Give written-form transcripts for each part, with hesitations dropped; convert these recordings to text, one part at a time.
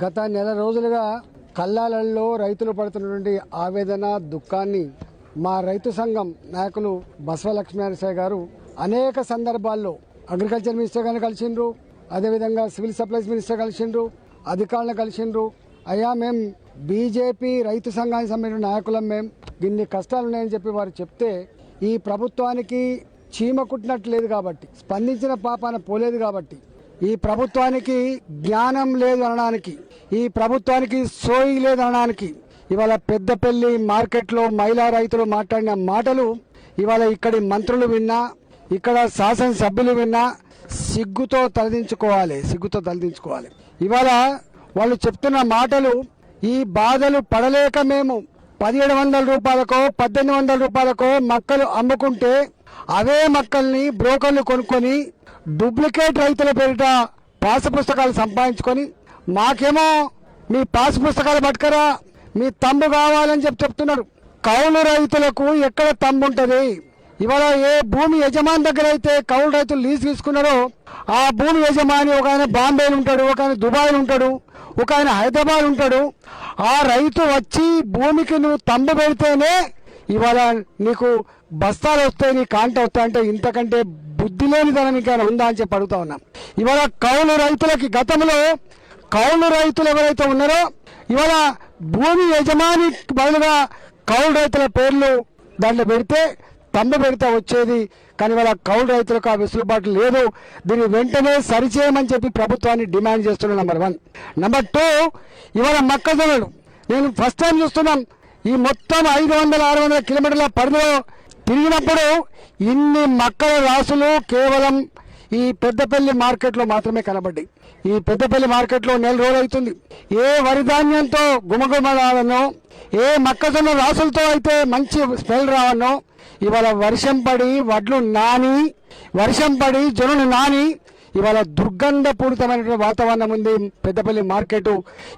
గత నెల రోజులుగా కల్లాలలో రైతులు పడుతున్నటువంటి ఆవేదన దుఃఖాన్ని మా రైతు సంఘం నాయకులు బసవలక్ష్మీనారాయణ గారు అనేక సందర్భాల్లో అగ్రికల్చర్ మినిస్టర్ గారిని కలిసిండ్రు, అదేవిధంగా సివిల్ సప్లైస్ మినిస్టర్ కలిసిండ్రు, అధికారులను కలిసిండ్రు. అయ్యా మేము బీజేపీ రైతు సంఘానికి సంబంధించిన నాయకులం, మేము ఇన్ని కష్టాలు ఉన్నాయని చెప్పి వారు చెప్తే ఈ ప్రభుత్వానికి చీమ కుట్టినట్టు లేదు కాబట్టి, స్పందించిన పాపాన పోలేదు కాబట్టి, ఈ ప్రభుత్వానికి జ్ఞానం లేదు అనడానికి, ఈ ప్రభుత్వానికి సోయి లేదు అనడానికి ఇవాళ పెద్దపల్లి మార్కెట్లో మహిళా రైతులు మాట్లాడిన మాటలు ఇవాళ ఇక్కడి మంత్రులు విన్నా, ఇక్కడ శాసనసభ్యులు విన్నా సిగ్గుతో తలదించుకోవాలి. ఇవాళ వాళ్ళు చెప్తున్న మాటలు, ఈ బాధలు పడలేక మేము 1700 రూపాయలకో 1800 రూపాయలకో మక్కలు అమ్ముకుంటే అవే మక్కల్ని బ్రోకర్లు కొనుక్కొని డూప్లికేట్ రైతుల పేరిట పాసు పుస్తకాలు సంపాదించుకొని మాకేమో మీ పాసు పుస్తకాలు పట్టుకరా, మీ తమ్ము కావాలని చెప్తున్నారు. కౌలు రైతులకు ఎక్కడ తమ్ము ఉంటుంది? ఇవాళ ఏ భూమి యజమాని దగ్గర అయితే కౌలు రైతులు లీజు తీసుకున్నారో ఆ భూమి యజమాని ఒక ఆయన బాంబేలో ఉంటాడు, ఒక ఆయన దుబాయ్లో ఉంటాడు, ఒక ఆయన హైదరాబాద్ ఉంటాడు. ఆ రైతు వచ్చి భూమికి నువ్వు తమ్ము పెడితేనే ఇవాళ నీకు బస్తాలు వస్తాయి, నీ కాంట వస్తాయి. అంటే ఇంతకంటే బుద్ధి లేనిదనం ఇంకా ఉందా అని చెప్పి అడుగుతా ఉన్నాం. ఇవాళ కౌలు రైతులకి గతంలో కౌలు రైతులు ఎవరైతే ఉన్నారో ఇవాళ భూమి యజమాని బదులుగా కౌలు రైతుల పేర్లు దాంట్లో పెడితే తమ్ము పెడితే వచ్చేది. కానీ వాళ్ళ కౌలు రైతులకు ఆ వెసులుబాటు లేదు. దీన్ని వెంటనే సరిచేయమని చెప్పి ప్రభుత్వాన్ని డిమాండ్ చేస్తున్నాం. నెంబర్ 1. నెంబర్ 2, ఇవాళ మొక్కజొన్నలు నేను ఫస్ట్ టైం చూస్తున్నాం. ఈ మొత్తం 500-600 కిలోమీటర్ల పరిధిలో తిరిగినప్పుడు ఇన్ని మక్కల రాసులు కేవలం ఈ పెద్దపల్లి మార్కెట్లో మాత్రమే కనబడ్డాయి. ఈ పెద్దపల్లి మార్కెట్లో నెల రోజులు అవుతుంది. ఏ వరిధాన్యంతో గుమగుమలాడనో, ఏ మొక్కజొన్న రాసులతో అయితే మంచి స్మెల్ రావనో, ఇవాళ వర్షం పడి వడ్లు నాని, వర్షం పడి జొన్నలు నాని ఇవాళ దుర్గంధపూరితమైన వాతావరణం ఉంది పెద్దపల్లి మార్కెట్.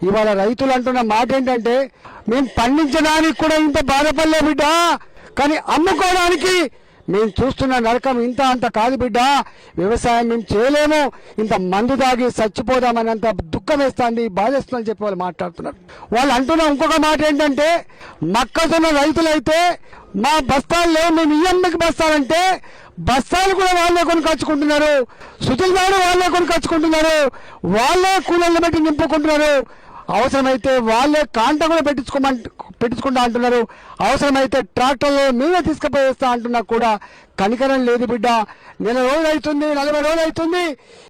ఇవాళ రైతులు అంటున్న మాట ఏంటంటే, మేము పండించడానికి కూడా ఇంత బాధపడలే బిడ్డ, కానీ అమ్ముకోవడానికి మేము చూస్తున్న నరకం ఇంత అంత కాదు బిడ్డ. వ్యవసాయం మేము చేయలేము, ఇంత మందు దాగి చచ్చిపోదామని దుఃఖం వేస్తుంది, బాధేస్తుందని చెప్పి వాళ్ళు మాట్లాడుతున్నారు. వాళ్ళు అంటున్న ఇంకొక మాట ఏంటంటే, మొక్కజొన్న రైతులైతే మా బస్తాలు లేవు, మేము ఇయ్యమ్మకి బస్తాలంటే బస్తాలు కూడా వాళ్ళే కొనుకొచ్చుకుంటున్నారు, సుతులు వాళ్ళే కొనుకొచ్చుకుంటున్నారు, వాళ్ళే కూలీలను బట్టి నింపుకుంటున్నారు. అవసరమైతే వాళ్ళే కాంట కూడా పెట్టించుకుంటా అంటున్నారు. అవసరమైతే ట్రాక్టర్లో మీరే తీసుకుపోయేస్తా అంటున్నా కూడా కనికరం లేదు బిడ్డ. నెల రోజులు అవుతుంది, 40 రోజులు అవుతుంది.